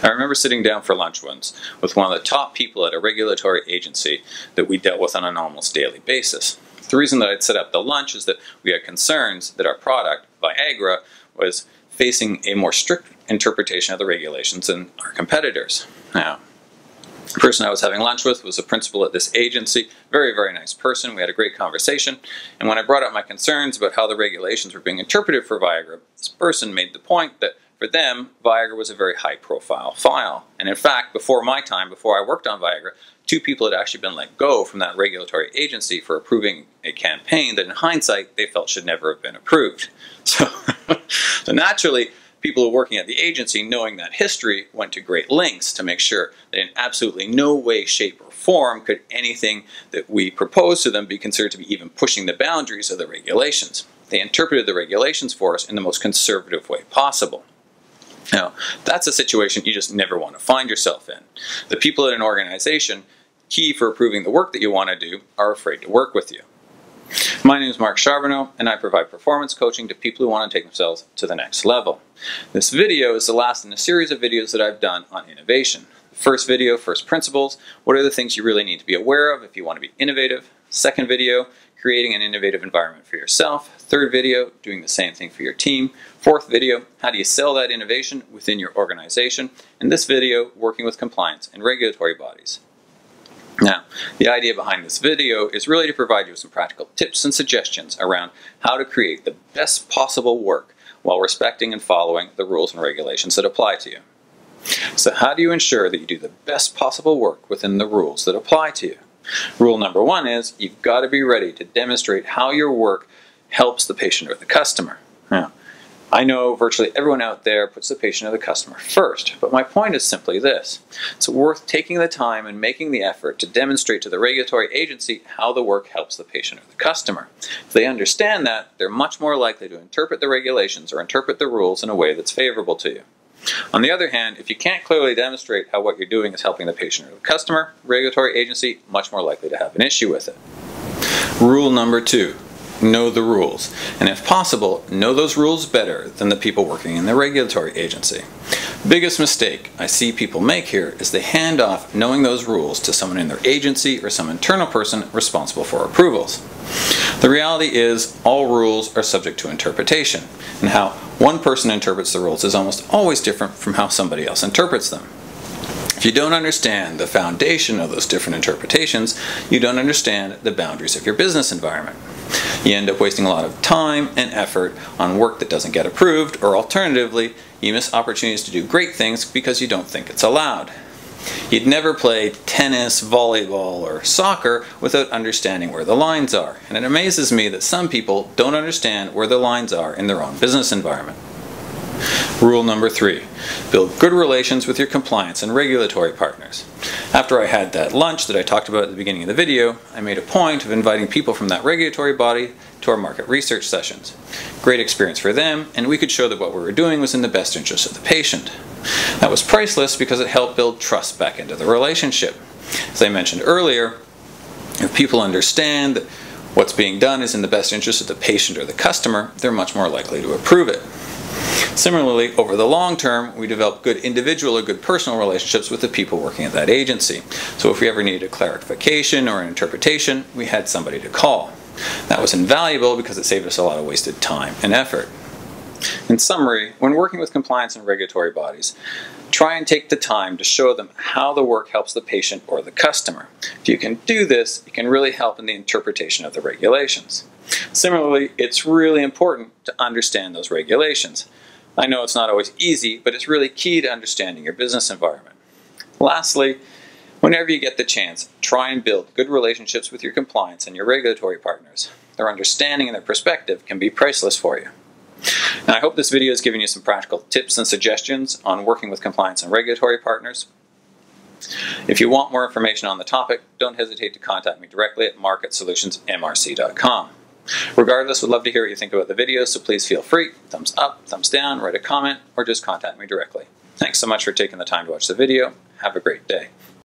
I remember sitting down for lunch once with one of the top people at a regulatory agency that we dealt with on an almost daily basis. The reason that I'd set up the lunch is that we had concerns that our product, Viagra, was facing a more strict interpretation of the regulations than our competitors. Now, the person I was having lunch with was a principal at this agency, very, very nice person. We had a great conversation, and when I brought up my concerns about how the regulations were being interpreted for Viagra, this person made the point that for them, Viagra was a very high-profile file. And in fact, before my time, before I worked on Viagra, 2 people had actually been let go from that regulatory agency for approving a campaign that in hindsight they felt should never have been approved. So naturally, people who were working at the agency, knowing that history, went to great lengths to make sure that in absolutely no way, shape, or form could anything that we proposed to them be considered to be even pushing the boundaries of the regulations. They interpreted the regulations for us in the most conservative way possible. Now, that's a situation you just never want to find yourself in. The people at an organization, key for approving the work that you want to do, are afraid to work with you. My name is Mark Charbonneau, and I provide performance coaching to people who want to take themselves to the next level. This video is the last in a series of videos that I've done on innovation. First video, first principles, what are the things you really need to be aware of if you want to be innovative? Second video, creating an innovative environment for yourself. Third video, doing the same thing for your team. Fourth video, how do you sell that innovation within your organization? And this video, working with compliance and regulatory bodies. Now, the idea behind this video is really to provide you with some practical tips and suggestions around how to create the best possible work while respecting and following the rules and regulations that apply to you. So how do you ensure that you do the best possible work within the rules that apply to you? Rule number 1 is you've got to be ready to demonstrate how your work helps the patient or the customer. Now, I know virtually everyone out there puts the patient or the customer first, but my point is simply this. It's worth taking the time and making the effort to demonstrate to the regulatory agency how the work helps the patient or the customer. If they understand that, they're much more likely to interpret the regulations or interpret the rules in a way that's favorable to you. On the other hand, if you can't clearly demonstrate how what you're doing is helping the patient or the customer, regulatory agency much more likely to have an issue with it. Rule number 2. Know the rules, and if possible, know those rules better than the people working in the regulatory agency. Biggest mistake I see people make here is they hand off knowing those rules to someone in their agency or some internal person responsible for approvals. The reality is all rules are subject to interpretation, and how one person interprets the rules is almost always different from how somebody else interprets them. If you don't understand the foundation of those different interpretations, you don't understand the boundaries of your business environment. You end up wasting a lot of time and effort on work that doesn't get approved, or alternatively, you miss opportunities to do great things because you don't think it's allowed. You'd never play tennis, volleyball, or soccer without understanding where the lines are, and it amazes me that some people don't understand where the lines are in their own business environment. Rule number 3, build good relations with your compliance and regulatory partners. After I had that lunch that I talked about at the beginning of the video, I made a point of inviting people from that regulatory body to our market research sessions. Great experience for them, and we could show that what we were doing was in the best interest of the patient. That was priceless because it helped build trust back into the relationship. As I mentioned earlier, if people understand that what's being done is in the best interest of the patient or the customer, they're much more likely to approve it. Similarly, over the long term, we develop good individual or good personal relationships with the people working at that agency. So if we ever needed a clarification or an interpretation, we had somebody to call. That was invaluable because it saved us a lot of wasted time and effort. In summary, when working with compliance and regulatory bodies, try and take the time to show them how the work helps the patient or the customer. If you can do this, it can really help in the interpretation of the regulations. Similarly, it's really important to understand those regulations. I know it's not always easy, but it's really key to understanding your business environment. Lastly, whenever you get the chance, try and build good relationships with your compliance and your regulatory partners. Their understanding and their perspective can be priceless for you. And I hope this video has given you some practical tips and suggestions on working with compliance and regulatory partners. If you want more information on the topic, don't hesitate to contact me directly at marketsolutionsmrc.com. Regardless, would love to hear what you think about the video, so please feel free. Thumbs up, thumbs down, write a comment, or just contact me directly. Thanks so much for taking the time to watch the video. Have a great day.